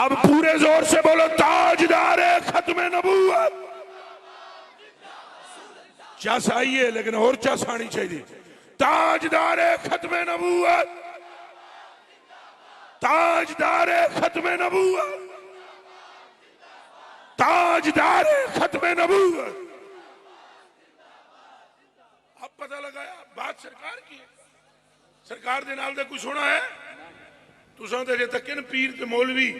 अब पूरे जोर से बोलो, ताजदार खत्म नबूवत। चस आई है लेकिन और चस आनी चाहिए। ताजदार खत्म नबूवत, ताजदार खत्म नबूवत, ताजदार खत्म नबूवत। अब पता लगाया बात सरकार की है। सरकार दे नाल दे कुछ होना है। तुसां ते अजे तक इन पीर ते मौलवी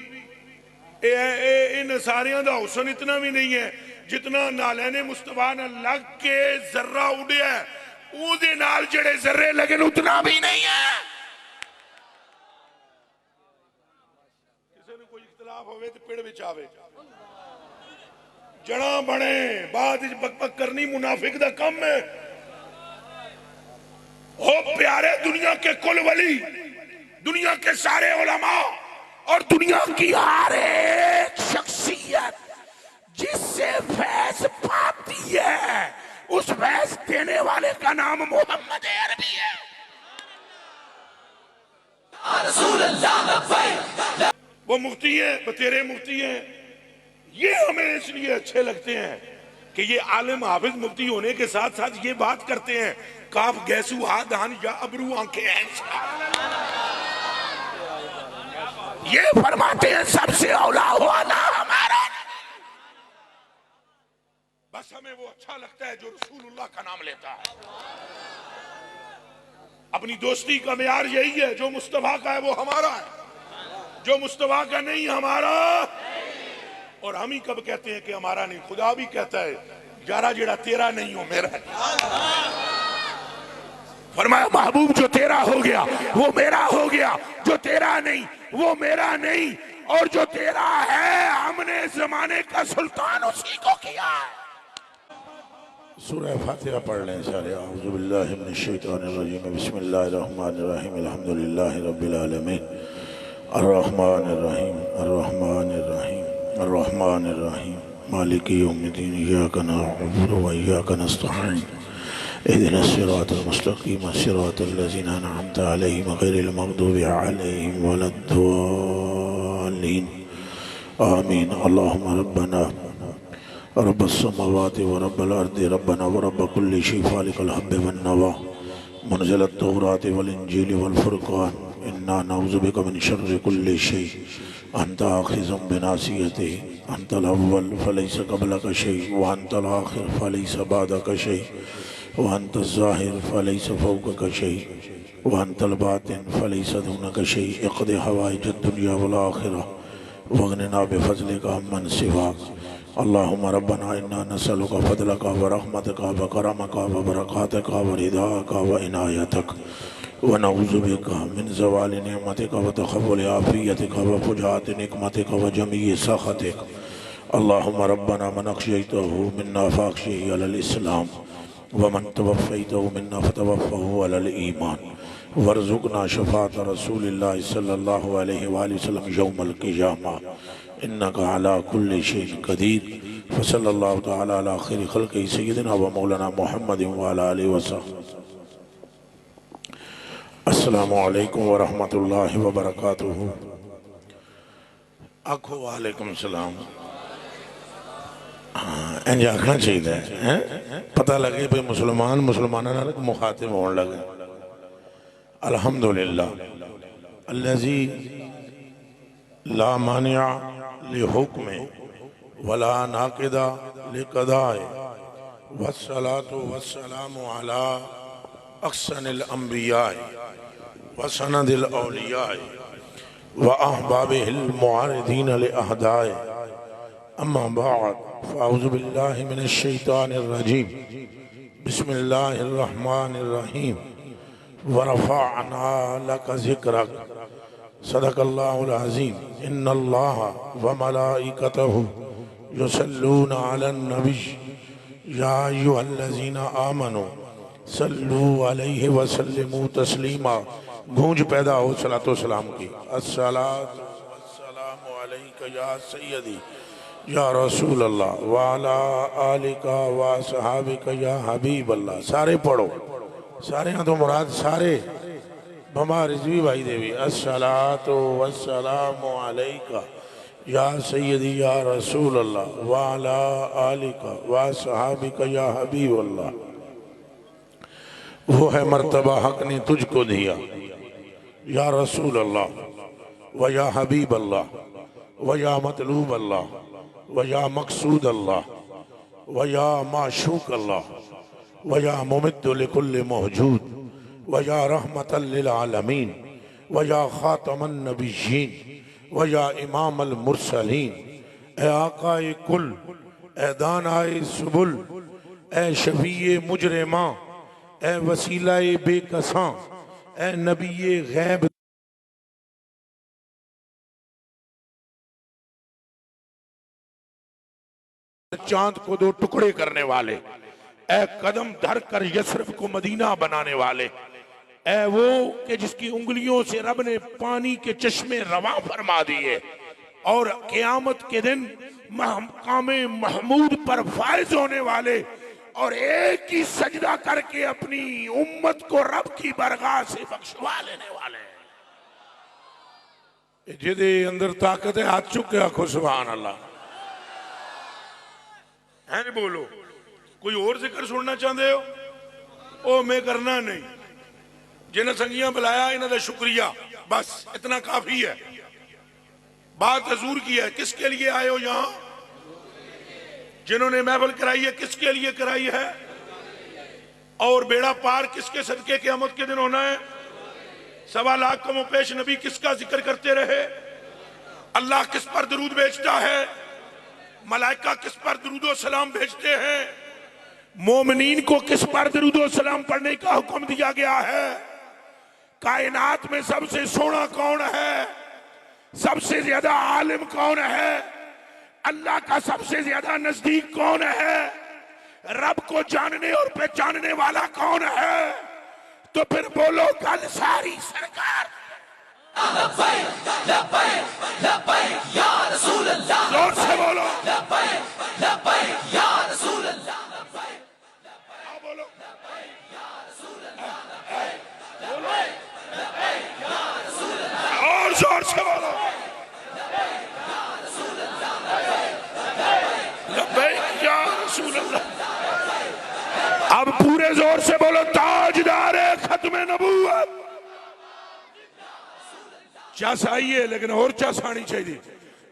इन सारियां दा हुसन इतना भी नहीं है जितना नालैने मुस्तफा ने लग के जर्रा उड़िया उहदे नाल जेड़े जर्रे लगे उतना भी नहीं है। किसी ने कोई इख्तलाफ होवे तो पेड़ विच आवे, जड़ा बने बाद बकबक करनी मुनाफिक दा काम है। हो प्यारे दुनिया के कुल वली, दुनिया के सारे उलमा और दुनिया की हर एक शख्सियत जिससे फैज पाती है उस फैज देने वाले का नाम मोहम्मद अरबी है। वो मुफ्ती है, वो तेरे मुफ्ती हैं। ये हमें इसलिए अच्छे लगते हैं कि ये आलिम हाफिज मुफ्ती होने के साथ साथ ये बात करते हैं, काफ गैसू हादान या अबरू आंखें हैं। ये फरमाते हैं सबसे औला हुआ ना हमारा। बस हमें वो अच्छा लगता है जो रसूलुल्लाह का नाम लेता है। अपनी दोस्ती का मेयार यही है, जो मुस्तफा का है वो हमारा है, जो मुस्तफा का नहीं हमारा। और हम ही कब कहते हैं कि हमारा नहीं, खुदा भी कहता है यारा जेड़ा तेरा नहीं हो मेरा है। फरमाया महबूब जो तेरा हो गया वो मेरा हो गया, जो तेरा नहीं वो मेरा नहीं, और जो तेरा है हमने जमाने का सुल्तान उसी को किया है। सूरह फातिहा पढ़ लें सारे। औज़ु बिल्लाहि मिनश शैतानिर रजीम, बिस्मिल्लाहिर रहमानिर रहीम, अल्हम्दुलिल्लाहि रब्बिल आलमीन, अर्रहमानिर रहीम, अर्रहमानिर रहीम, अर्रहमानिर रहीम, मालिकी यौमिद्दीन, इय्याका नअबुदु व इय्याका नस्तईन, इहदिनस सिरातल मुस्तकीम, सिरातल लज़ीना अनअमता अलैहिम गैरिल मग़दूबि अलैहिम वलद्दॉलीन, आमीन। अल्लाहुम्मा रब्बना रब्बस समावाति व रब्बल अर्दि, रब्बना व रब्ब कुल्लि शै, फालिकल हब्बि वन नवा, मुनज़िलत तौराति वल इंजीलि वल फुरक़ान, इन्ना नऊज़ु बिका मिन शर्रि कुल्लि शै, अंता आखिज़ुम बिनासियतिही, अंतल अव्वल फलैसा क़ब्लका शै व अंतल आखिर फलैसा बअदका शै व अंतज़ ज़ाहिर फलैसा फ़ौक़का शै व अंतल बातिन फलैसा दूनका शै, इक़्दि हवाइजद दुनिया वल आखिरह वग़्निना बिफ़ज़लिका अम्मन सिवाक। अल्लाहुम्मा रब्बना इन्ना नसअलुका फ़ज़लका व रहमतका व करमका व बरकातका व रिदाका व इनायतक व नऊज़ु बिका मिन ज़वालि निअमतिका व तख़व्वुलि आफ़ियतिका व फ़ुजाअति निक़मतिका व जमीइ सख़तिक। अल्लाहुम्मा रब्बना मन अग़शयतहु मिन्ना फ़अग़शिही अलल इस्लाम व मन तवफ़्फ़यतहु मिन्ना फ़तवफ़्फ़हु अलल ईमान, वर्ज़ुक़ना शफ़ाअत रसूलिल्लाहि सल्लल्लाहु अलैहि वसल्लम यौमल क़ियामा, इन्नका अला कुल्लि शैइन क़दीर। फ़सल्लल्लाहु तआला अला खैरि ख़ल्क़िही सय्यिदिना व मौलाना मुहम्मदिन व अला आलिहि वसहबिहि। अस्सलामु अलैकुम व रहमतुल्लाहि व बरकातुहू। आखो वालेकुम सलाम। हाँ, इंज आखना चाहिए है, पता लगे भाई मुसलमान मुसलमाना नाल मुखातिब होने लगे। अल्हम्दुलिल्लाह अल्लज़ी ला मानिअ लिहुक्मि वला नाक़िदा लिक़दाए, वस्सलातु वस्सलामु अला अहसनिल अंबियाए व सनदिल औलियाए व अहबाबिहिल मुआरिदीन लिअहदाए, अम्मा बअद, फ़अऊज़ु बिल्लाहि मिनश शैतानिर रजीम, बिस्मिल्लाहिर रहमानिर रहीम, व रफ़अना लका ज़िक्रक, सदक़ल्लाहुल अज़ीम। इन्नल्लाह व मलाइकतहु युसल्लूना अलन नबी, या अय्युहल्लज़ीना आमनू सल्लू अलैहि व सल्लिमू तस्लीमा। गूंज पैदा हो सलातो सलाम की। अस्सलातु वस्सलामु अलैका या सय्यदी या रसूल अल्लाह व अला आलिका व असहाबिका या हबीब अल्लाह। सारे पढ़ो, सारे तो मुराद सारे बमा रिजवी भाई देवी। अस्सलातु वस्सलामु अलैका या सैयदी या रसूल अल्लाह व अला आलिका व सहाबिका या हबीब अल्लाह। वो है मर्तबा हक ने तुझको दिया या रसूल अल्लाह व या हबीब अल्लाह व या मतलूब अल्लाह व या मकसूद अल्लाह व या माशूक अल्लाह व या मुमिद्दु लिकुल्लि मौजूद व या रहमतल लिल आलमीन व या खातमन नबिय्यीन व या इमाम अल मुरसलीन। ए आकाए कुल, ए दानाए सुबुल, ए शफीए मुजरिमा, ए वसीलाए बेकसां, ए नबीए गैब चांद को दो टुकड़े करने वाले, ए कदम धर कर यसरफ को मदीना बनाने वाले, ए वो कि जिसकी उंगलियों से रब ने पानी के चश्मे रवा फरमा दिए और क़यामत के दिन मकामे महमूद पर फायज होने वाले और एक ही सजदा करके अपनी उम्मत को रब की बरगाह से बख्शवा लेने वाले। जिदे अंदर ताकत है हाथ चुक के आखो सुभान अल्लाह। है नहीं बोलो, कोई और जिक्र सुनना चाहते हो? ओ मैं करना नहीं, जिन्हें संगियां बुलाया इन्होंने शुक्रिया, बस इतना काफी है। बात हजूर की है, किसके लिए आए हो यहां? जिन्होंने महफिल कराई है किसके लिए कराई है? और बेड़ा पार किसके सदके क़यामत के दिन होना है? 1.25 लाख कमो पेश नबी किसका जिक्र करते रहे? अल्लाह किस पर दरूद भेजता है? मलाइका किस पर दरूदो सलाम भेजते हैं? मोमिनीन को किस पर दरूदो सलाम पढ़ने का हुक्म दिया गया है? कायनात में सबसे सोना कौन है? सबसे ज्यादा आलिम कौन है? अल्लाह का सबसे ज्यादा नजदीक कौन है? रब को जानने और पहचानने वाला कौन है? तो फिर बोलो कल सारी सरकार जोर से बोलो बोलो और जोर से बोलो लब्बैक या रसूल अल्लाह। अब पूरे जोर से बोलो ताजदारे खत्मे नबूवत। चस आई है लेकिन और चस आनी चाहिए।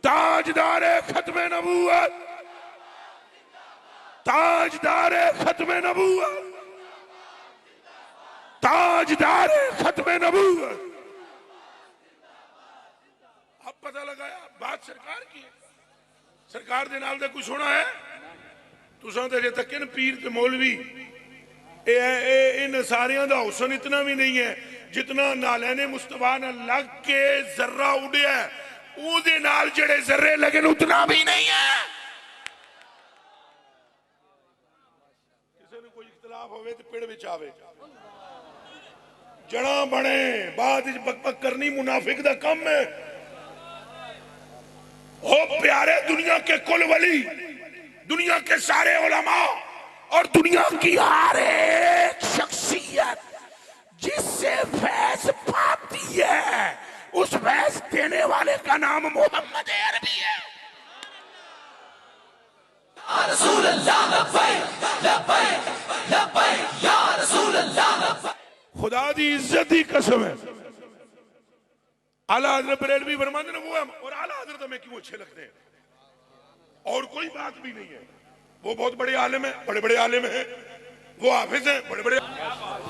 ताजदारे खत्मे नबूवत, ताजदारे खत्मे नबूवत, ताजदारे खत्मे नबूवत। अब पता लगाया बात सरकार की है। सरकार दे नाल दे कुछ होना है? तुसां ते अजे तक इन पीर ते मौलवी इन सारियां दा हुसन इतना भी नहीं है जितना नालैने मुस्तफा नाल लग के जर्रा उड़िया उहदे नाल जेड़े जर्रे लगे उतना भी नहीं है। किसी ने कोई इख्तलाफ होवे तो पेड़ विच आवे, जड़ा बने बाद विच बकबक करनी मुनाफिक दा काम है। ओ प्यारे दुनिया के कुल वली, दुनिया के सारे उलमा और दुनिया की हर एक शख्सियत जिससे फैज पाती है उस फैज देने वाले का नाम मोहम्मद अरबी है। या रसूल अल्लाह लब्बैक लब्बैक लब्बैक या रसूल अल्लाह लब्बैक। खुदा दी इज्जत दी कसम है, आला हज़रत बरेलवी फरमाते हैं वो है और आला हज़रत हमें क्यों अच्छे लगते हैं और कोई बात भी नहीं है। वो बहुत बड़े आलिम है, बड़े बड़े आलिम है, वो हाफिज है, बड़े बड़े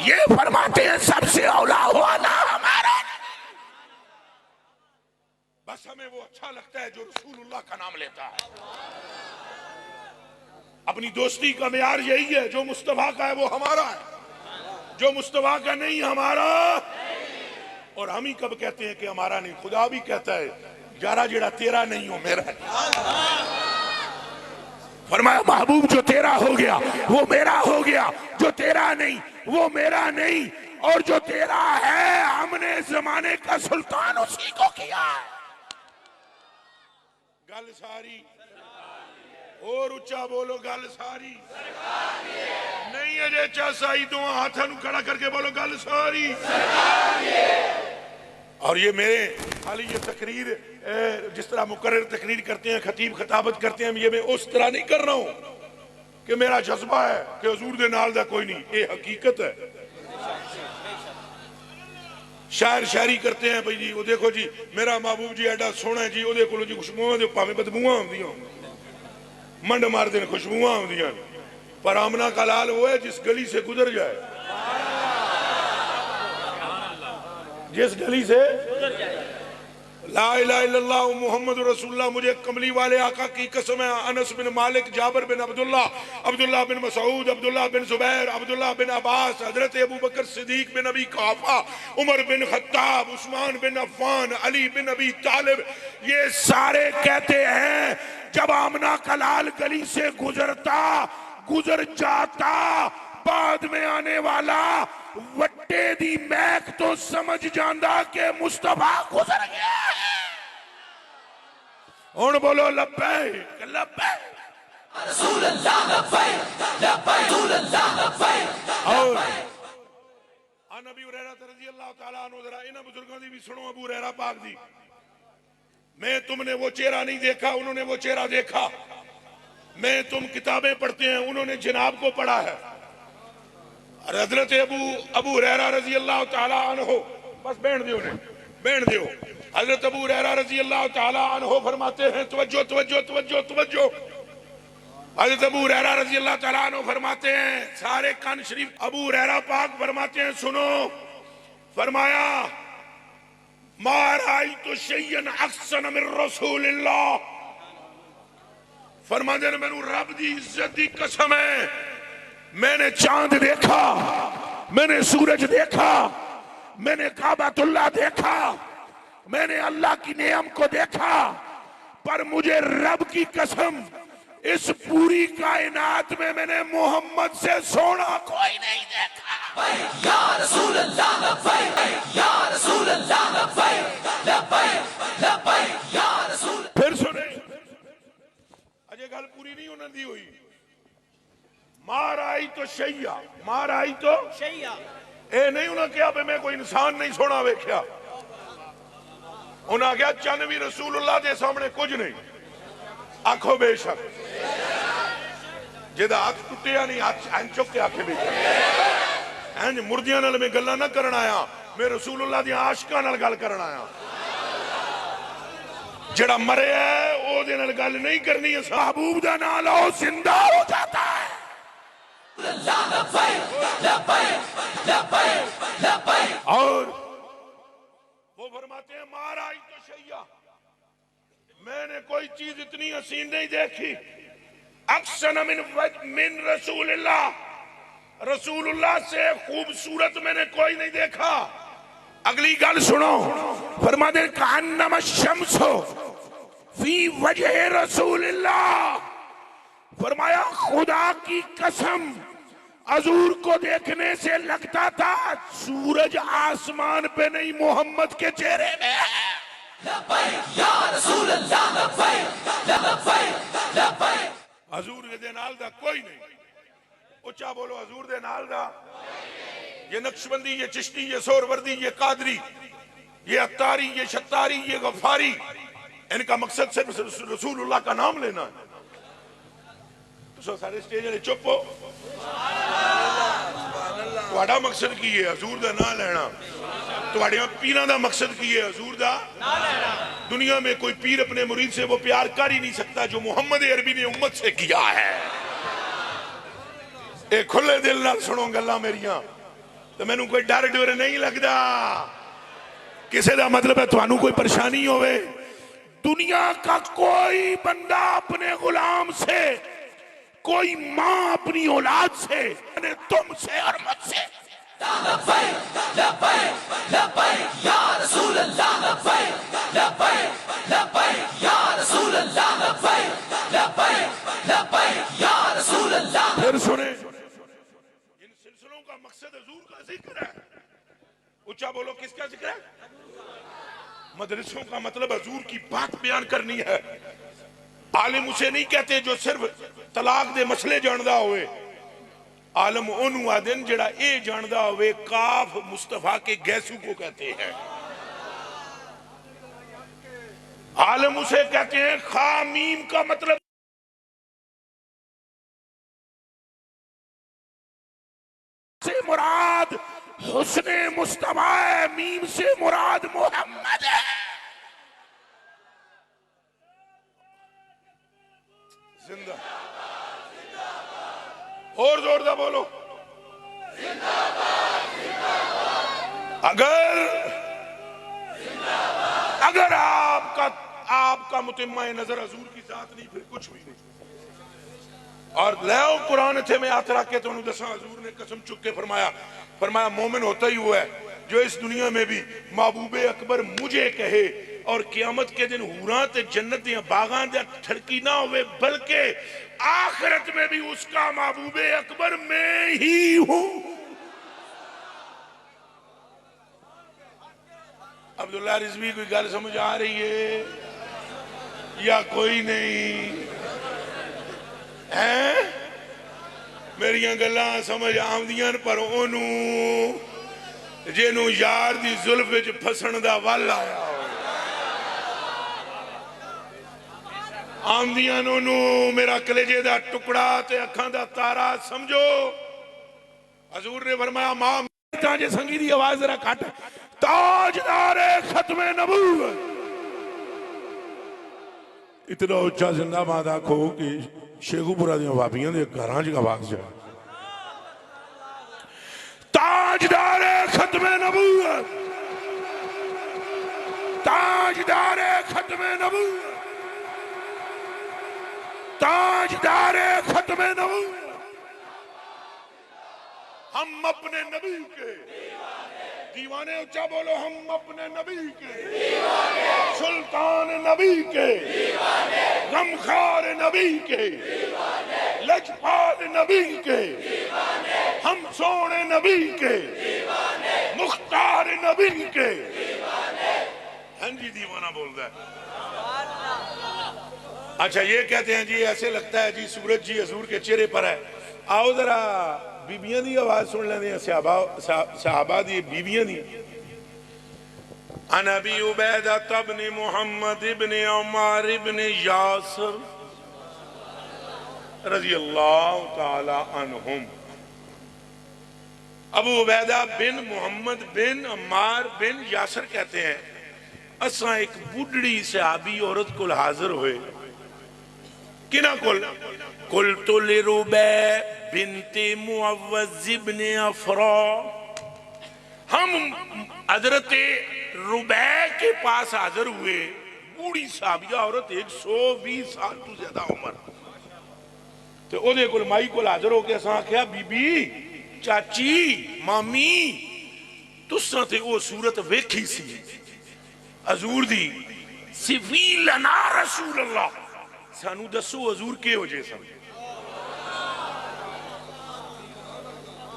ये फरमाते हैं सबसे औला वाला हमारा। बस हमें वो अच्छा लगता है जो रसूलुल्लाह का नाम लेता है। अपनी दोस्ती का मेयार यही है, जो मुस्तफा का है वो हमारा है, जो मुस्तफा का नहीं हमारा। और हम ही कब कहते हैं कि हमारा नहीं? खुदा भी कहता है यारा जेड़ा तेरा नहीं हो मेरा है। फरमाया महबूब जो तेरा हो गया वो मेरा हो गया, जो तेरा नहीं वो मेरा नहीं, और जो तेरा है हमने जमाने का सुल्तान उसी को किया है। गल सारी और ऊंचा बोलो, गल सारी नहीं अजे चस आई तो हाथों खड़ा करके बोलो गल सारी। और ये मेरे खाली ये तकरीर जिस तरह मुकर्रर तकरीर करते हैं, खतीब खताबत करते हैं, ये मैं उस तरह नहीं कर रहा हूं कि मेरा जज्बा है कि हजूर दे नाल दा कोई नहीं, ये हकीकत है। शायर शायरी करते हैं भाई जी, वो देखो जी मेरा महबूब जी एडा सोहना है जी, वो को जी खुशबुआं भावें बदबुआं आउंदियां मंड मार देन खुशबुआं आउंदियां, पर आमना का लाल वो है जिस गली से गुजर जाए, जिस गली से ला इलाहा इल्लल्लाह मुहम्मद रसूलुल्लाह। मुझे कमली वाले आका की कसम है, अनस बिन मालिक, जाबिर बिन अब्दुल्ला, अब्दुल्ला बिन मसूद, अब्दुल्ला बिन जुबैर, अब्दुल्ला बिन अब्बास, हजरत अबू बकर सिद्दीक बिन अबी कुहाफा, उमर बिन खत्ताब, उस्मान बिन अफ़्फ़ान, अली बिन अबी तालिब, ये सारे कहते हैं जब आमना का लाल गली से गुजर जाता, बाद में आने वाला वट्टे दी महक तो समझ जांदा के मुस्तफा गुजर गया है। हुण बोलो लब्बैक लब्बैक रसूल अल्लाह लब्बैक लब्बैक रसूल अल्लाह लब्बैक। और नबी हुरैरा रज़ियल्लाहु ताला अन्हु, जरा इन बुजुर्गों दी भी सुनो, अबू हुरैरा पाक दी, मैं तुमने वो चेहरा नहीं देखा, उन्होंने वो चेहरा देखा, मैं तुम किताबें पढ़ते हैं, उन्होंने जनाब को पढ़ा है। हजरत अबू हुरैरा रजी अल्लाह ताला अन्हो, बस बैठ दियो ने बैठ दियो। हजरत अबू हुरैरा रजी अल्लाह ताला अन्हो फरमाते हैं, तवज्जो तवज्जो तवज्जो तवज्जो। हजरत अबू हुरैरा रजी अल्लाह ताला अन्हो फरमाते हैं, सारे कान शरीफ, अबू हुरैरा पाक फरमाते हैं सुनो, फरमाया मा राइतु शैयन अहसन मिन रसूलिल्लाह, फरमाते हैं मैनू रब दी इज्जत दी कसम है, मैंने चांद देखा, मैंने सूरज देखा, मैंने काबातुल्लाह देखा, मैंने अल्लाह की नेम को देखा, पर मुझे रब की कसम इस पूरी कायनात में मैंने मोहम्मद से सोना कोई नहीं देखा। या रसूल अल्लाह लब्बैक या रसूल अल्लाह लब्बैक लब्बैक लब्बैक या रसूल। फिर सुने, अजय गल पूरी नहीं होने दी हुई। माराई तो शैया, माराई तो शैया, ए नहीं उन्हें क्या मैं कोई इंसान नहीं सोना वेख्या, उन्हें क्या चन भी रसूलुल्लाह के सामने कुछ नहीं। आखो बेशक जेदा हाथ टुटिया नहीं, हाथ इंज चुक के आखे बेशक, इंज मुर्दियां नाल मैं गल्लां ना करन आया, मैं रसूलुल्लाह दी आशिकां नाल गल करन आया। जेड़ा मरे है ओदे नाल गल नहीं करनी है, महबूब दा नाम लो जिंदा हो जाता है। और वो फरमाते हैं मारा तो शैया, मैंने कोई चीज इतनी हसीन नहीं देखी, अक्सन मिन रसूलुल्लाह, रसूलुल्लाह से खूबसूरत मैंने कोई नहीं देखा। अगली गल सुनो, फरमाते हैं कअन्नमा शम्सु फी वजह रसूलुल्लाह, फरमाया खुदा की कसम हजूर को देखने से लगता था सूरज आसमान पे नहीं मोहम्मद के चेहरे में है। हजूर दे नाल दा कोई नहीं, उच्चा बोलो हजूर दे नाल दा। ये नक्शबंदी, ये चिश्ती, ये सोहरवर्दी, ये कादरी, ये अत्तारी, ये शत्तारी, ये गफारी, इनका मकसद सिर्फ रसूलुल्लाह का नाम लेना है। तो सारे स्टेज वाले चुप हो, तुम्हारा मकसद की है हजूर दा नाम लेना, तुम्हारे पीरां दा मकसद की है हजूर दा नाम लेना। दुनिया में कोई पीर अपने मुरीद से वो प्यार कर ही नहीं सकता जो मोहम्मद अरबी ने उम्मत से किया है। ए खुले दिल नाल सुनो गल्लां मेरियां, तो मैनू कोई डर डर नहीं लगता किसी का, मतलब है तुहानू कोई परेशानी होवे, दुनिया का कोई बंदा अपने गुलाम से, कोई माँ अपनी औलाद से, तुमसे और मुझसे फिर सुने, इन सिलसिलों का मकसद हजूर का जिक्र है। ऊंचा बोलो किसका जिक्र है? मदरसों का मतलब हजूर की बात बयान करनी है। आलिम उसे नहीं कहते जो सिर्फ तलाक दे मसले जानदा होवे, आलम ओनू आदन जेड़ा ए जानदा होवे काफ मुस्तफा के गैसू को कहते हैं। आलम उसे कहते हैं खा मीम का मतलब से मुराद हुस्ने मुस्तफा है, मीम से मुराद मोहम्मद है। जिंदा और जोरदार बोलो। अगर आपका मुतम्मा नजर हजूर की जात नहीं, फिर कुछ भी नहीं। और लो कुरान थे मैं हाथ रख के तो दसा, हजूर ने कसम चुक के फरमाया मोमिन होता ही हुआ है जो इस दुनिया में भी महबूबे अकबर मुझे कहे और क़यामत के दिन हूरां ते जन्नत दियां बागां दा ठड़की ना होवे, बल्कि आखिरत में भी उसका महबूबे अकबर मैं ही हूं। अब्दुल्ला रिजवी कोई गल समझ आ रही है या कोई नहीं है? मेरिया गल्लां समझ आउंदियां पर ओनू जेनू यार दी जुल्फ विच फसण दा वल आया आउंदियां ओनू मेरा कलेजे दा टुकड़ा ते अखां दा तारा समझो। हजूर ने फरमाया मां जे संगी दी आवाज जरा घट, ताजदारे खत्मे नबूवत, इतना उच्चा जिंदाबाद आखो कि शेखुपुरा दी भाभियां दे घरां च आवाज जाए। ताजदारे खत्मे नबूवत, ताजदारे खत्मे नबूवत, ताजदारे खत्मे नबूवत। हम अपने नबी के दीवाने, उच्चा बोलो, हम अपने नबी के दीवाने, सुल्तान नबी के दीवाने, गमखार नबी के दीवाने, लजपाल नबी के दीवाने, हम सोने नबी के दीवाने, मुख्तार नबी के दीवाने। हाँ जी, दीवाना बोलता है। अच्छा, ये कहते हैं जी ऐसे लगता है जी सूरज जी हजूर के चेहरे पर है। आओ जरा बीबियां दी आवाज सुन लेंदे हैं, सहाबा दी बीबियां दी। अन अबी उबैदा इब्न मुहम्मद इब्न उमर इब्न यासिर रज़ियल्लाहु ताला अन्हुम। अबू उबैदा बिन मोहम्मद बिन अम्मार बिन यासिर कहते हैं असा एक बुढ़ड़ी सहाबी औरत को हाजिर हुए। किना कुल तो ले रुबे बिनते मुअव्वज़ इब्न अफरा, हम हजरत रुबे के पास हाजिर हुए। बूढ़ी साबिया औरत 120 साल तो ज्यादा उम्र, तो ओदे कोल माई कोल हाजिर होके असां आख्या बीबी चाची मामी तुसां ते ओ सूरत वेखी सी हजूर दी, सिफी लना रसूल अल्लाह, सानू दसो हजूर के हो जे सन।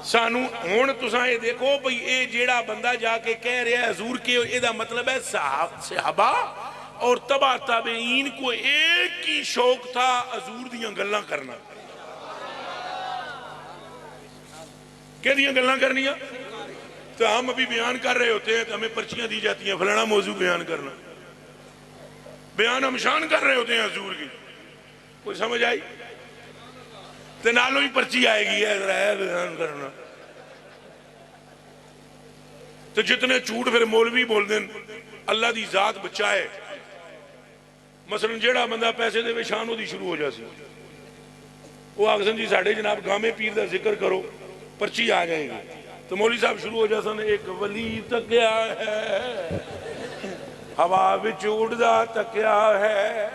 सानू हुण तुसां ये देखो भाई ये जेड़ा बंदा जाके कह रहा है हजूर के, एदा मतलब है सहाबा और तबा ताबईन को एक ही शौक था हजूर दियां गल्लां करना। क्या दियां गल्लां करनियां? तो हम अभी बयान कर रहे होते हैं तो हमें पर्चियां दी जाती हैं, फलाना मौजू बयान करना, बयान हम शान कर रहे होते हैं हजूर की। कोई समझ आई? तो नालों ही पर्ची आएगी बयान करना। तो जितने झूठ फिर मौलवी बोल दें, अल्लाह की जात बचाए। मसलन जेड़ा बंदा पैसे दे शान ओदी शुरू हो जासी, वो आखसन जी साढ़े जनाब गामे पीर का जिक्र करो, पर्ची आ जाएगी। तो मौलवी साहब शुरू हो जासन, एक वली तकिया है हवा विच उड़दा तकिया है,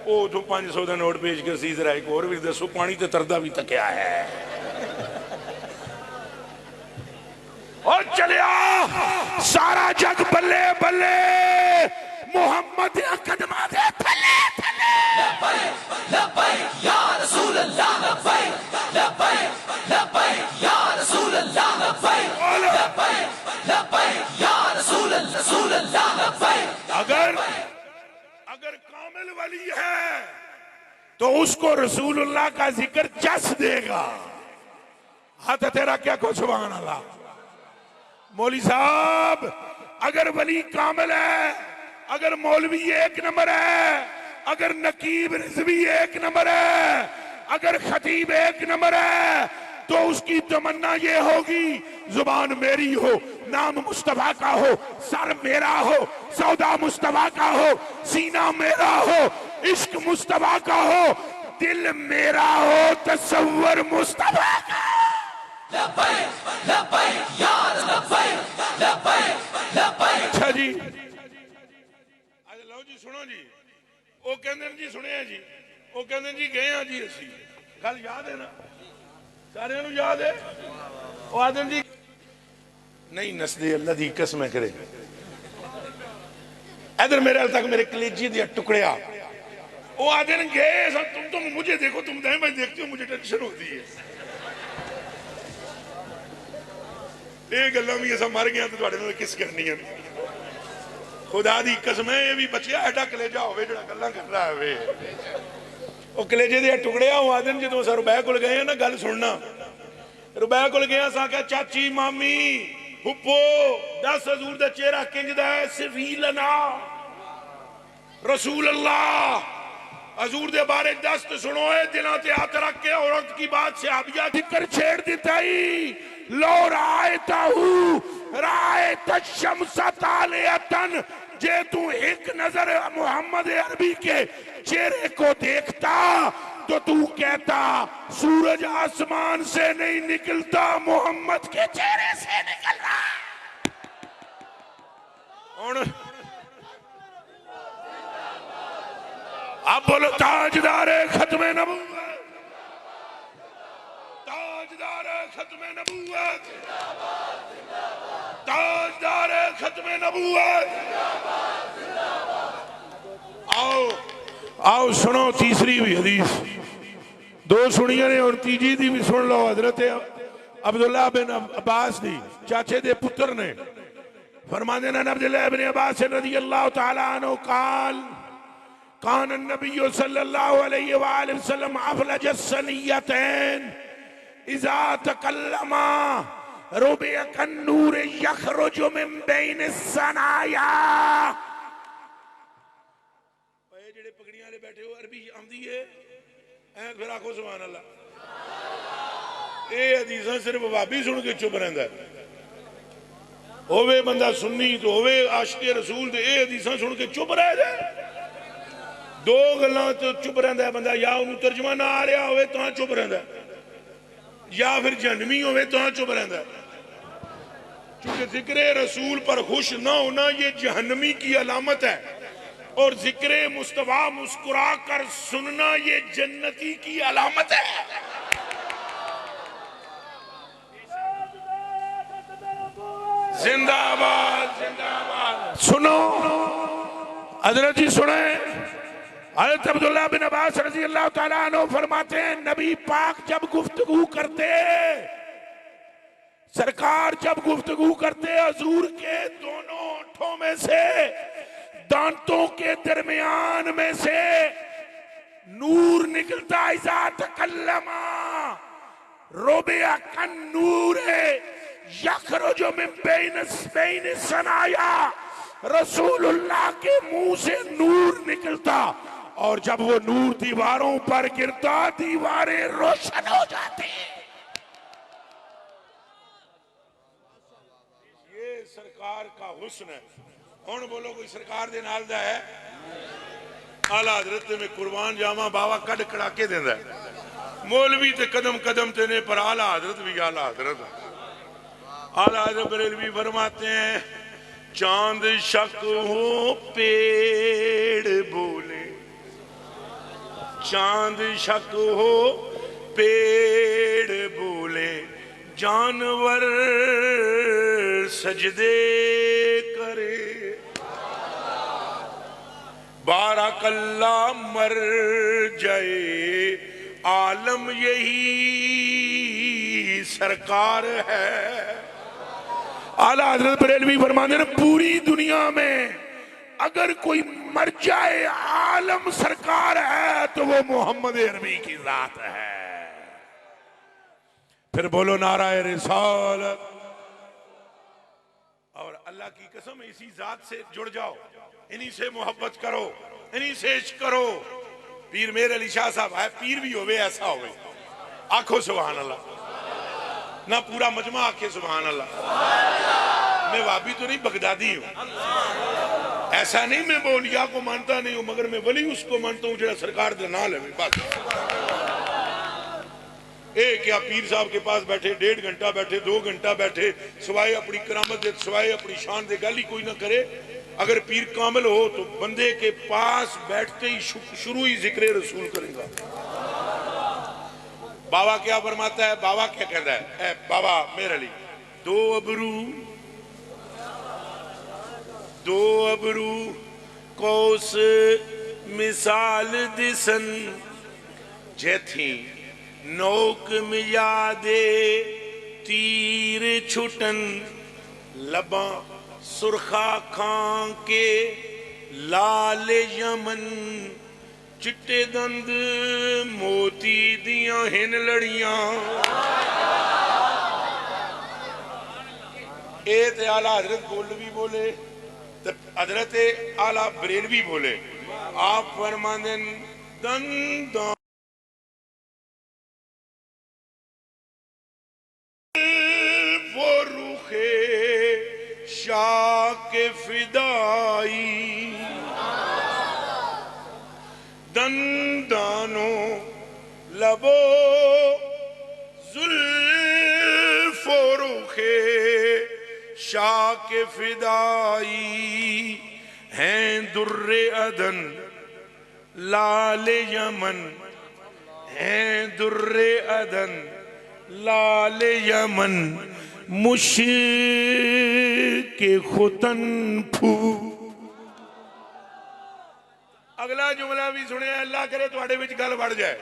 वो तो 500 का नोट पेश कर सी, जरा एक और भी दसो, पानी ते तरदा भी तकिया है। और चलिया सारा जग बल्ले बल्ले मोहम्मद कदमा दे थले थले। लब्बैक लब्बैक या रसूल अल्लाह, लब्बैक लब्बैक लब्बैक या रसूल अल्लाह, लब्बैक लब्बैक लब्बैक या रसूल अल्लाह, लब्बैक। अगर कामिल वली है तो उसको रसूलुल्लाह का जिक्र जस देगा। हाथ तेरा क्या को सुभान अल्लाह। मौली साहब अगर वली कामिल है अगर मौलवी एक नंबर है, अगर नकीब रिजवी एक नंबर है, अगर खतीब एक नंबर है, तो उसकी तमन्ना ये होगी जुबान मेरी हो, नाम मुस्तफा का हो, सर मेरा हो, सौदा मुस्तफा का हो, सीना मेरा हो, इश्क मुस्तफा का हो, दिल मेरा हो, तसव्वुर मुस्तफा का। अच्छा जी, लो जी सुनो जी, वो कहते जी सुने जी, वो कहते जी गए हैं जी असी, गल याद है ना, सारे याद है। वो आदम जी नहीं नसदे, अल्लाह दी कसम करे, इधर मेरे हाल तक मेरे कलेजी दिया टुकड़िया, वो आदम गए, तुम मुझे देखो, तुम मैं देखती हूँ, मुझे टेंशन होती है, ये गल्लां भी असा मर गया तो तुहाडे नाल किस करनी है। खुदा दी कसम है, ये भी बचिया एडा कलेजा होवे जिहड़ा गल्लां कर रहा होवे। वो कलेजे दे टुकड़े आ आदन जो अस रुबैया कोल गए ना, गल सुनना, रुबैया कोल गया अस आख्या चाची मामी फुप्पो दस हजूर दा चेहरा किंजदा है, सिफीलना रसूल अल्लाह हजूर दे बारे दस तो सुनो है, दिलों ते हाथ रख के औरत की बात से आबिया जिक्र छेड़ देता ही, लो रायता हूँ रायता शम्सा तालियतन, जे तू एक नजर मोहम्मद अरबी के चेहरे को देखता तो तू कहता सूरज आसमान से नहीं निकलता, मोहम्मद के चेहरे से निकल रहा। अब बोलो ताजदार खत्मे नबूवत, ताजदार खत्मे नबूवत, ताजदार खत्मे नबूवत। आओ आओ सुनो तीसरी भी हदीस, दो सुनिया ने और तीजी दी भी सुन लो। हजरत अब्दुल्ला बिन अब्बास दी चाचे दे पुत्र ने फरमाते हैं, अब्दुल्ला बिन अब्बास रज़ी अल्लाह तआला अन्हु काल कान नबी सल्लल्लाहु अलैहि वसल्लम अफलज सनियतैन इज़ा तकल्लमा रुबिया कन्नूर यखरुजु मिन बैन सनाया। जेड़े पगड़ियां वाले बैठे हो अरबी आंदी है, फिर आखो सुभान अल्लाह। ये हदीसां सिर्फ भाभी सुन के चुप रहिंदा, होवे बंदा सुन्नी तो होवे आशिक़े रसूल ते ये हदीसां सुन के चुप रह जाए। दो गल्लां तो चुप रहिंदा बंदा, या उन्होंने तर्जमा ना आ रहा होवे तां चुप रहिंदा, या फिर जहन्नमी होवे तां चुप रहिंदा। क्योंकि जिक्र रसूल पर खुश ना होना ये जहन्नमी की अलामत है, और जिक्र मुस्तफा मुस्कुरा कर सुनना ये जन्नती की अलामत है। जिंदाबाद जिंदाबाद। सुनो हजरत जी सुने, हजरत अब्दुल्ला बिन अब्बास रज़ी अल्लाह तआला अन्हु फरमाते हैं, नबी पाक जब गुफ्तगू करते, सरकार जब गुफ्तगू करते, हजूर के दोनों होठों में से दांतों के दरमियान में से नूर निकलता। इज़ा तकल्लमा रुबिया कन्नूर यखरुजु मिन बैन सनाया, रसूलुल्लाह के मुंह से नूर निकलता, और जब वो नूर दीवारों पर गिरता दीवारें रोशन हो जाती। ये सरकार का हुस्न है। हुण बोलो कोई सरकार दे नाल दा है? आला हजरत में कुर्बान जावा, बाबा कड़ कड़ाके देंदा है। मौलवी ते कदम कदम ते ने, पर आला हजरत भी आला हजरत। आला हजरत बरेलवी फरमाते हैं, चांद शक हो पेड़ बोले, चांद शक हो पेड़ बोले, जानवर सजदे करे, बारकल्ला मर जाए आलम यही सरकार है। आला हजरत बरेलवी फरमाते हैं, पूरी दुनिया में अगर कोई मर जाए आलम सरकार है तो वो मोहम्मद अरबी की जात है। फिर बोलो नाराए रिसालत। और अल्लाह की कसम इसी जात से जुड़ जाओ, इन्हीं से मोहब्बत करो, इन्हीं से इश्क करो। पीर मेरे अली शाह साहब है, पीर भी होवे ऐसा होवे, आखो सुभान अल्लाह, ना पूरा मजमा आखे सुभान अल्लाह। मैं वाबी तो नहीं, बगदादी हूं। ऐसा नहीं मैं बोलिया को मानता नहीं हूं, मगर मैं वली उसको मानता हूं जो सरकार दे नाल है। बस क्या पीर साहब के पास बैठे 1.5 घंटा बैठे, 2 घंटा बैठे, सिवाय अपनी करामत दे, सिवाय अपनी शान दे गल ही कोई ना करे। अगर पीर कामिल हो तो बंदे के पास बैठते ही शुरू ही जिक्र रसूल करेगा। बाबा क्या फरमाता है, बाबा क्या कहता है, बाबा मेरे लिए दो अबरू कौस मिसाल दिसन जैथी नोक मियादे तीर छुटन लबा सुरखा खां के लाल यमन चिट्टे दंद मोती दियां हिन लड़ियां। ए ते आला हजरत गोल्डवी बोले, हजरत आला बरेलवी बोले। आप फरमांदे दंद वो रूखे शाह के फिदाई दंदानो लबो जुल्फो रूखे शाह के फिदाई हैं दुर्रे अदन लाल यमन, हैं दुर्रे अदन लाल यमन मुश्के खुतन फू। अगला जुमला भी सुने, अल्लाह करे तुहाडे विच गल बढ़ जाए।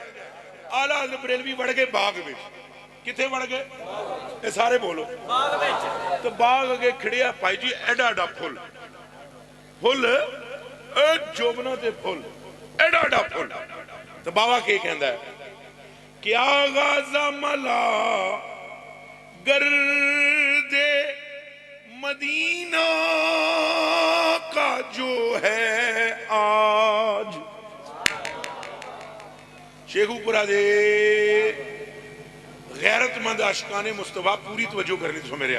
आला हज़रत बरेलवी बढ़ गए बाग विच। किथे बढ़ गए? ये सारे बोलो बाग विच। तो बाग अगे खड़िया भाई जी एडा एडा फुल फुल जोबना ते फुल एडा एडा फुल। तो बाबा के कहंदा है, क्या गाजा मला गर्दे मदीना का जो है आज। शेखुपुरा दे गैरतमंद आशिकाने मुस्तफा पूरी तवज्जो करनी तो मेरे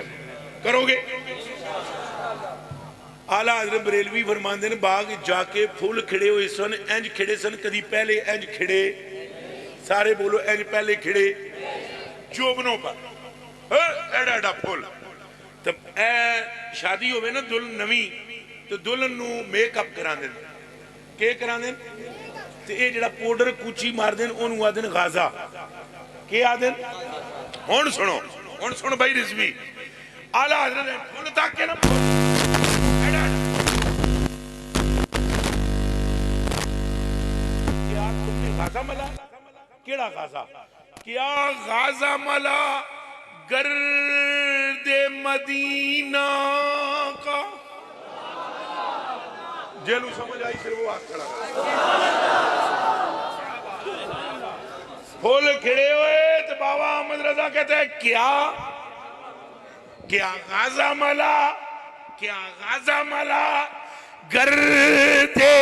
करोगे। आला हज़रत बरेलवी फरमांदे ने बाग जाके फुल खिड़े हुए सन, इंज खिड़े सन कदी पहले इंज खिड़े, सारे बोलो इंज पहले खिड़े जोबनों पर एडा एडा फुल। तब ए शादी होवे ना दुल्हन नवी, तो दुल्हन नू मेकअप करा देन। के करा देन? ते ये जेड़ा पाउडर कूची मार देन ओनू आदन गाजा। के आदन? हुण सुनो, हुण सुन भाई रिजवी। आला हज़रत फुल तक के ना एडा क्या तुमने गाजा मला? केड़ा गाजा? क्या गाजा मला गर्दे मदीना का? जेलू समझ आई फिर वो हाथ खड़ा फुल खिड़े हुए। तो बाबा अहमद रजा कहते हैं क्या क्या गाजा मला, क्या गाजा मला गर्दे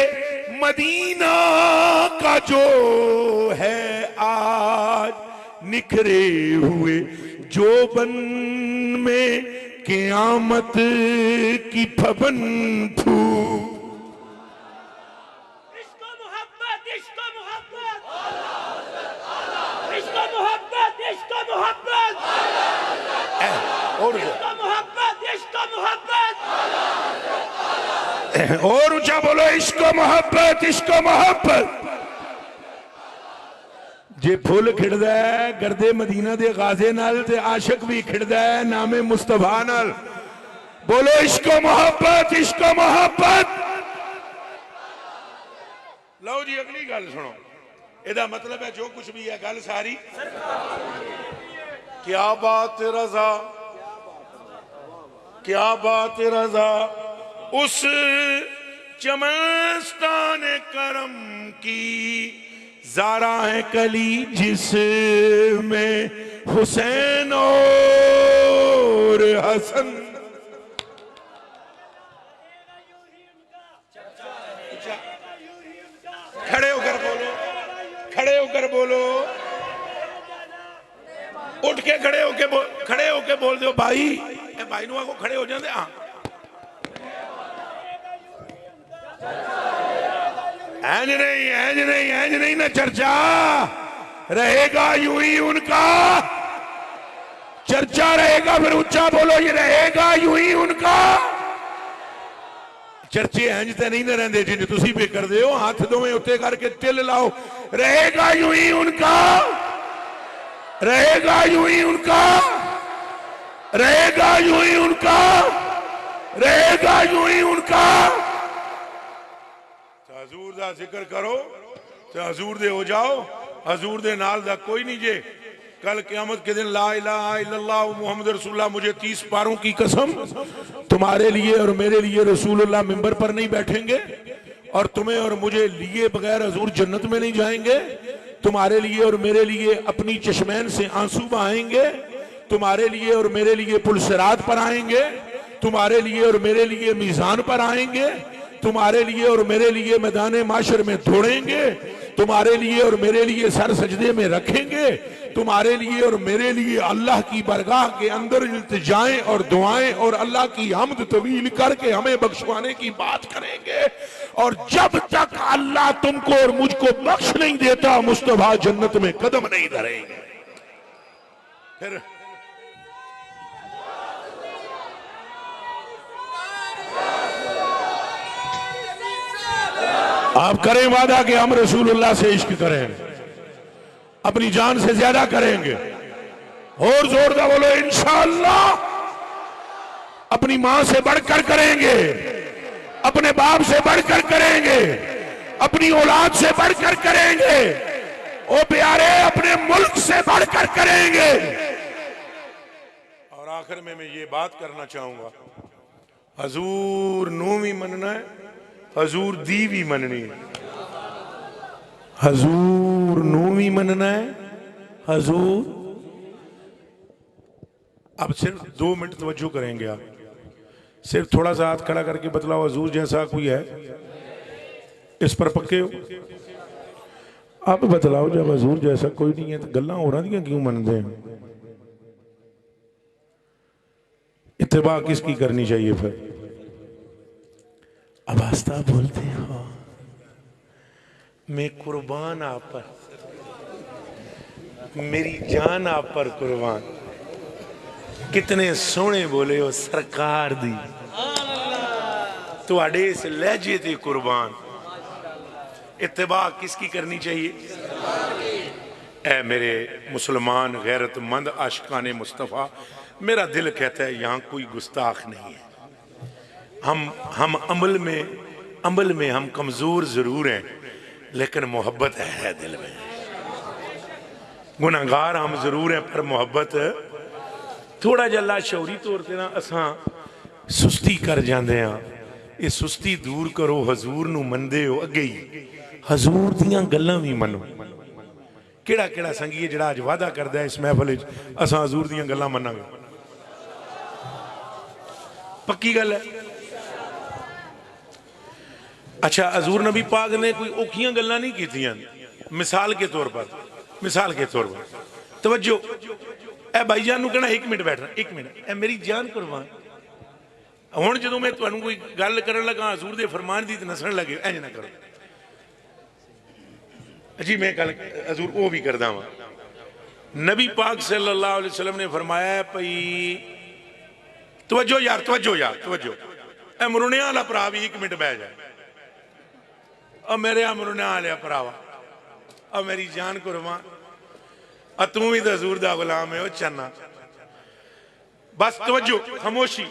मदीना का जो है आज निखरे हुए जोबन में क़यामत की फबन फू। इश्क मोहब्बत, इश्क मोहब्बत, इश्क मोहब्बत, इश्क मोहब्बत, और इश्क मोहब्बत, इश्क मोहब्बत। और ऊंचा बोलो इश्क मोहब्बत, इश्क मोहब्बत। जे फुल खिड़दा है गर्दे मदीना दे गाजे नाल ते आशिक भी खिड़दा है नामे मुस्तफा नाल। बोलो इश्क मोहब्बत, इश्क मोहब्बत। लो जी अगली गल सुनो, एदा मतलब है जो कुछ भी है गल सारी क्या बात रजा, क्या बात रजा उस चमस्तान करम की ज़ारा है कली जिसमें हुसैन और हसन। कर बोलो, उठ के खड़े होके बोल दो भाई, ए भाई नु आखो खड़े हो जाते। हाँ ऐज नहीं ना, चर्चा रहेगा यूं ही उनका, चर्चा रहेगा। फिर ऊंचा बोलो, ये रहेगा यूं ही उनका। चर्चे इंज ते नहीं ना रहंदे जिंज तुसी भी कर दे हो। हाथ दोवें उत्ते करके तिल लाओ, रहेगा यूं ही उनका, रहेगा यूं ही उनका, रहेगा यूं ही उनका, रहेगा यूं ही उनका। हजूर दा जिक्र करो ते हजूर दे हो जाओ, हजूर दे नाल दा कोई नहीं जे। कल क़यामत के दिन ला इलाहा इल्लल्लाह मुहम्मद रसूलुल्लाह, मुझे 30 पारों की कसम, तुम्हारे लिए और मेरे लिए रसूलुल्लाह मिंबर पर नहीं बैठेंगे, और तुम्हें और मुझे लिए बगैर हजूर जन्नत में नहीं जाएंगे। तुम्हारे लिए और मेरे लिए अपनी चश्मैन से आंसू बहाएंगे, तुम्हारे लिए और मेरे लिए पुलसिरात पर आएंगे, तुम्हारे लिए और मेरे लिए मीजान पर आएंगे, तुम्हारे लिए और मेरे लिए मैदान माशर में दौड़ेंगे, तुम्हारे लिए और मेरे लिए सर सजदे में रखेंगे, तुम्हारे लिए और मेरे लिए अल्लाह की बरगाह के अंदर इल्तिजाएं और दुआएं और अल्लाह की हम्द तवील करके हमें बख्शवाने की बात करेंगे। और जब तक अल्लाह तुमको और मुझको बख्श नहीं देता, मुस्तफा जन्नत में कदम नहीं धरेंगे। फिर आप करें वादा कि हम रसूलुल्लाह से इश्क करें, अपनी जान से ज्यादा करेंगे। और जोरदार बोलो इंशाअल्लाह। अपनी मां से बढ़कर करेंगे, अपने बाप से बढ़कर करेंगे, अपनी औलाद से बढ़कर करेंगे, ओ प्यारे अपने मुल्क से बढ़कर करेंगे। और आखिर में मैं ये बात करना चाहूंगा, हजूर नू भी मनना है, हजूर दी भी मननी है। हजूर नू भी मनना है, हजूर। अब सिर्फ 2 मिनट तवज्जो करेंगे आप, सिर्फ थोड़ा सा हाथ खड़ा करके बतलाओ, हजूर जैसा कोई है? इस पर पक्के हो? आप बतलाओ, जब हजूर जैसा कोई नहीं है तो गल्लां हो रही क्यों मनते हैं? इत्तिबा किसकी करनी चाहिए फिर? अब आस्ता बोलते हो, मैं कुर्बान आप पर, मेरी जान आप पर कुर्बान। कितने सोहने बोले हो सरकार दी, तुहाडे इस लहजे ते कुर्बान। इत्तिबा किसकी करनी चाहिए? ऐ मेरे मुसलमान गैरतमंद आशिकाने मुस्तफ़ा, मेरा दिल कहता है यहाँ कोई गुस्ताख नहीं है। हम अमल में हम कमजोर जरूर हैं, लेकिन मोहब्बत है दिल में। गुनाहगार हम जरूर हैं, पर मोहब्बत थोड़ा जिहा लाशौरी तौर पर ना असां सुस्ती कर जाते हैं। ये सुस्ती दूर करो, हजूर नू मनदे हो, अगे ही हजूर दियां गल्लां भी मनो। केड़ा केड़ा संगी जिहड़ा अज वादा करदा है इस महफिल च असां हजूर दियां गल्लां मनांगे? पक्की गल है। अच्छा, हजूर नबी पाक ने कोई औखियां गल्लां नहीं कीतियां। मिसाल के तौर पर तवज्जो, ए भाईजान नू कहना 1 मिनट बैठना, 1 मिनट, ए मेरी जान कुर्बान। हुण जदों मैं तुहानू कोई गल करन लगा हजूर दे फरमान दी ते नसण लगे, इंज ना करो जी। मैं गल हजूर वो भी करदा वां। नबी पाक सल्लल्लाहु अलैहि वसल्लम ने फरमाया भई, तवज्जो यार, तवज्जो। ए मरुणिया वाला भरा भी 1 मिनट बह जाए। और मेरे मरुणिया वाले भरावा, और मेरी जान कुर्बान, और तू भी तो हजूर दा गुलाम है। चन्ना बस तवज्जो, खामोशी।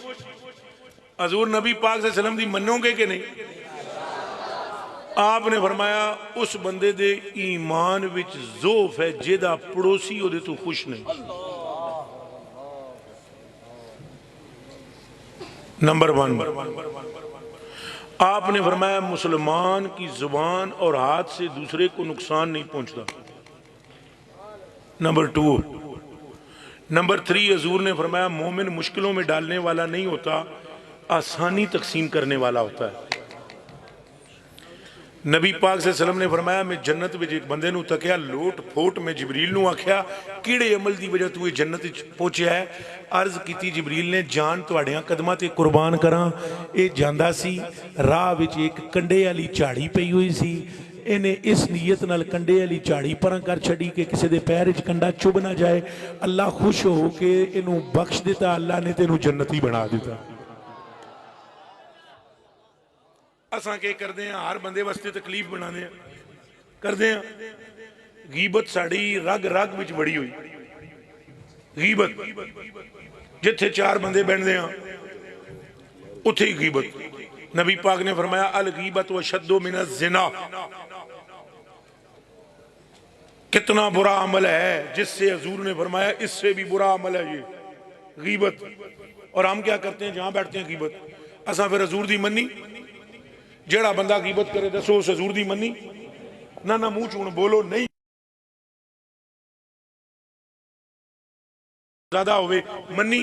हजूर नबी पाक सल्लल्लाहु अलैहि वसल्लम दी मनोगे कि नहीं? आपने फरमाया उस बंदे दे ईमान विच ज़ोफ है जेदा पड़ोसी ओदे तो खुश नहीं। नंबर 1 आपने फरमाया मुसलमान की जुबान और हाथ से दूसरे को नुकसान नहीं पहुंचता। नंबर 2 नंबर 3 हजूर ने फरमाया मोमिन मुश्किलों में डालने वाला नहीं होता, आसानी तकसीम करने वाला होता है। नबी पाक सल्लल्लाहु अलैहि वसल्लम ने फरमाया मैं जन्नत में एक बंदे नूं तकिया लोट फोट में जबरील नूं आख्या किहड़े अमल की वजह तू ये जन्नत पहुंचा है। अर्ज की जबरील ने जान तुहाडियां कदमां ते कुर्बान करा। ये जांदा सी राह विच एक कंडे वाली झाड़ी पई हुई सी। इन्हें इस नीयत नाल कंडे वाली झाड़ी परां कर छड़ी कि किसी के पैर च कंडा चुभ ना जाए। अल्लाह खुश हो के इनू बख्श दिता। अल्लाह ने तेनू जन्नती बना दिता। असां के करते हैं हर बंदे वास्ते तकलीफ बनाने करते हैं। गीबत साड़ी रग रग विच बड़ी हुई। गीबत जिथे चार बंदे बैठते हैं उथे ही गीबत। नबी पाक ने फरमाया अल गीबत व शद्दो मिन ज़िना। कितना बुरा अमल है जिससे हजूर ने फरमाया इससे भी बुरा अमल है ये गीबत। और हम क्या करते हैं जहां बैठते हैं गीबत। असां फिर हजूर दी मन्नी। जेड़ा बंदा गीबत करे दसो उस हजूर दी मन्नी ना ना मुंह चूण बोलो नहीं ज्यादा होवे मन्नी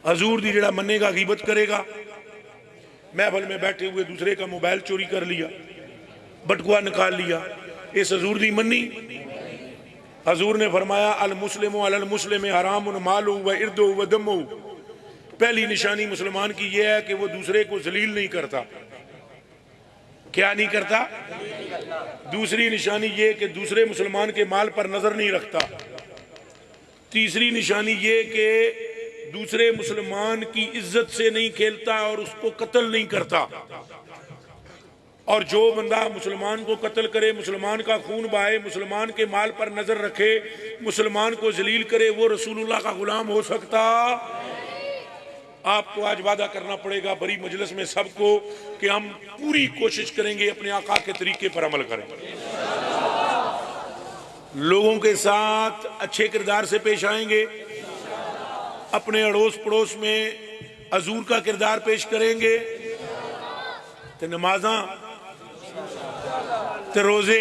हजूर दी। जेड़ा मन्नेगा गीबत करेगा। महफिल में बैठे हुए दूसरे का मोबाइल चोरी कर लिया बटुआ निकाल लिया इस हजूर दी मन्नी। हजूर ने फरमाया अल मुस्लिम अल मुस्लिम हराम मालू व इर्दो व दमो। पहली निशानी मुसलमान की यह है कि वो दूसरे को जलील नहीं करता। क्या नहीं करता? दूसरी निशानी ये कि दूसरे मुसलमान के माल पर नजर नहीं रखता। तीसरी निशानी ये कि दूसरे मुसलमान की इज्जत से नहीं खेलता और उसको कत्ल नहीं करता। और जो बंदा मुसलमान को कत्ल करे, मुसलमान का खून बहाए, मुसलमान के माल पर नजर रखे, मुसलमान को जलील करे, वो रसूलुल्लाह का गुलाम हो सकता। आपको आज वादा करना पड़ेगा बड़ी मजलिस में सबको कि हम पूरी कोशिश करेंगे अपने आका के तरीके पर अमल करें। लोगों के साथ अच्छे किरदार से पेश आएंगे। अपने अड़ोस पड़ोस में हजूर का किरदार पेश करेंगे। तो नमाजा ते रोजे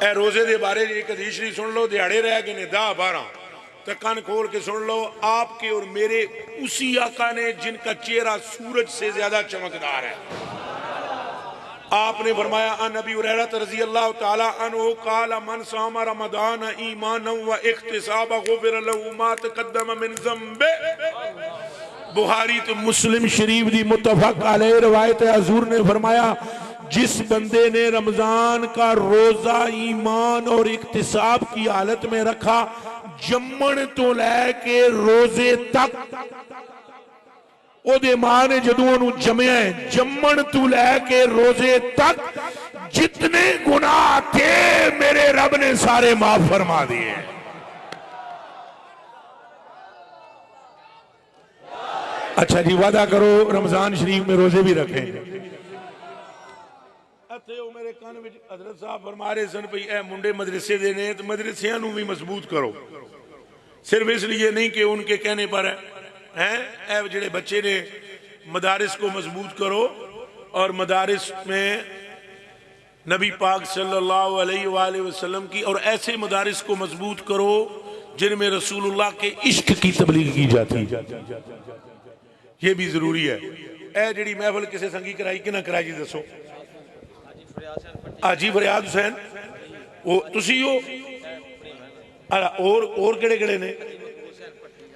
ए रोजे दे बारे एक हदीस शरीफ सुन लो। दिहाड़े रह गए ने 10-12 तो कान खोल के सुन लो। आपके और मेरे उसी आका ने जिनका चेहरा सूरज से ज्यादा चमकदार है। आपने फरमाया अन अबी हुरैरा रज़ी अल्लाह तआला अन्हु क़ाल मन सामा रमज़ान ईमानन व इख्तिसाबा गुफ़िर लहू मा तक़द्दम मिन ज़म्बे। बुखारी तो मुस्लिम शरीफ दी मुत्तफ़क़ अलैहि रवायत है। हुजूर ने फरमाया जिस बंदे ने रमजान का रोजा ईमान और इख्तिसाब की हालत में रखा जम्मण तो लैके रोजे तक ओदे मां ने जदों ओनू जमया है जम्मण तो लैके रोजे तक जितने गुनाह थे मेरे रब ने सारे माफ फरमा दिए। अच्छा जी वादा करो रमजान शरीफ में रोजे भी रखेंगे। मेरे कान में हजरत साहब फरमा रहे सन भाई ए मुंडे मदरसे दे ने तो मदरसियां नू भी मजबूत करो। सिर्फ इसलिए नहीं कि उनके कहने पर है जेडे बच्चे ने मदारिस को मजबूत करो और मदारिस में नबी पाक सल्लल्लाहु अलैहि वसल्लम की और ऐसे मदारिस को मजबूत करो जिनमें रसूलुल्लाह के इश्क की तबलीग की जाती है। ये भी जरूरी है। ए जेडी महफिल किसी संगी कराई कि ना कराई जी दसो। हाजी फरियाद हुसैन वो तुसी हो और केड़े केड़े ने।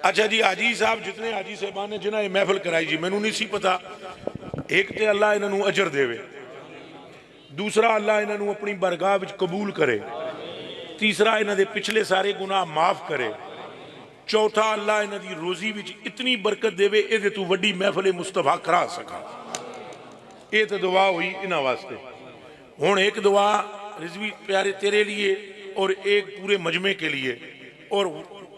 अच्छा जी हाजी साहब जितने हाजी साहबान ने जिन्हें महफिल कराई जी मैनू नहीं सी पता। एक तो अल्लाह इन्हों अजर देवे, दूसरा अल्लाह इन्हों अपनी बरगाह विच कबूल करे, तीसरा इन्हों के पिछले सारे गुनाह माफ करे, चौथा अल्लाह इन्हों की रोजी विच इतनी बरकत देवे ये तू वड्डी महफिल मुस्तफा करा सका। ये तो दुआ हुई इन्हों वास्ते। हुण एक दुआ रिजवी प्यारे तेरे लिए और एक पूरे मजमे के लिए और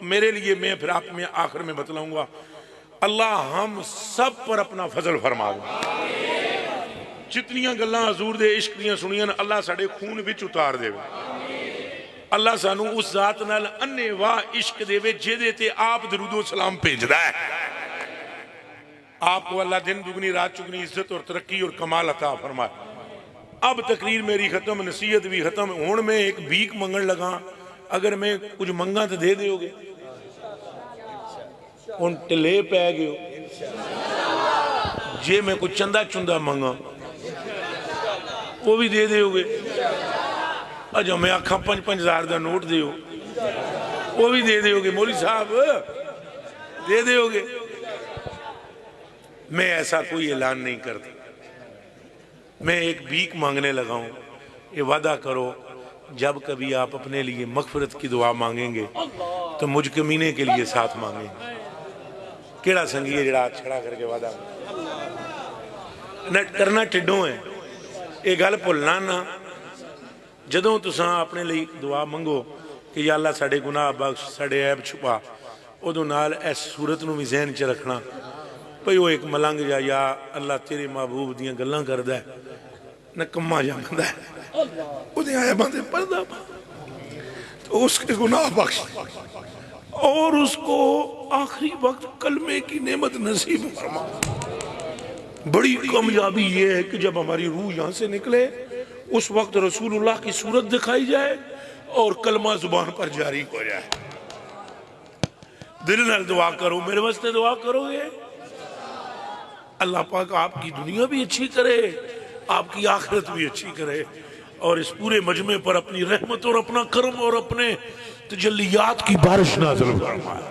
मेरे लिए मैं फिर आप में आखिर में बतलाऊंगा। अल्लाह हम सब पर अपना फजल फरमा दे। जितनियां गल्लां हजूर दे इश्क दियां सुनियां अल्लाह साडे खून विच उतार देवे। अल्लाह सानू उस जात नाल अन्ने वाह इश्क देवे जिहदे ते आप दरूदो सलाम भेजदा है। आपको अल्लाह दिन दुगनी रात चुगनी इज्जत और तरक्की और कमाल अता फरमाए। अब तकरीर मेरी खत्म, नसीहत भी खत्म। हुण मैं एक भीख मंगण लगा। अगर मैं कुछ मंगा तो दे दोगे? हुण ढिले पै गए जे मैं कुछ चंदा चुंदा मंगा वो भी दे दोगे। अजो मैं आखा 5-5 का नोट दो, वो भी दे दोगे मौलवी साहब, दे दोगे। मैं ऐसा कोई ऐलान नहीं करता। मैं एक भीख मांगने लगा हूं, ये वादा करो जब कभी आप अपने लिए मगफिरत की दुआ मांगेंगे तो मुझ कमीने के लिए साथ मांगेंगे। केड़ा संगी है जड़ा छड़ा करके वादा न करना टिड्डों है। ये गल भुलना ना। जदों तुसां अपने लिए दुआ मंगो कि या अल्लाह साडे गुनाह बख्श, साडे ऐब छुपा, उदों नाल इस सूरत नूं भी ज़हन च रखना भई वो एक मलंग या अल्लाह तेरे महबूब दियां गल्लां करदा है, नकम्मा जांदा है, उहदे ऐबां ते पर्दा पा, तो उसके गुनाह बख्श और उसको आखिरी वक्त कलमे की नेमत नसीब फरमा। बड़ी कामयाबी ये है कि जब हमारी रूह यहाँ से निकले उस वक्त रसूलुल्लाह की सूरत दिखाई जाए और कलमा जुबान पर जारी हो जाए। दिल नाल दुआ करो, मेरे वास्ते दुआ करोगे, अल्लाह पाक आपकी दुनिया भी अच्छी करे, आपकी आखिरत भी अच्छी करे और इस पूरे मजमे पर अपनी रहमत और अपना करम और अपने तजल्लियात की बारिश नाज़िल फरमाए।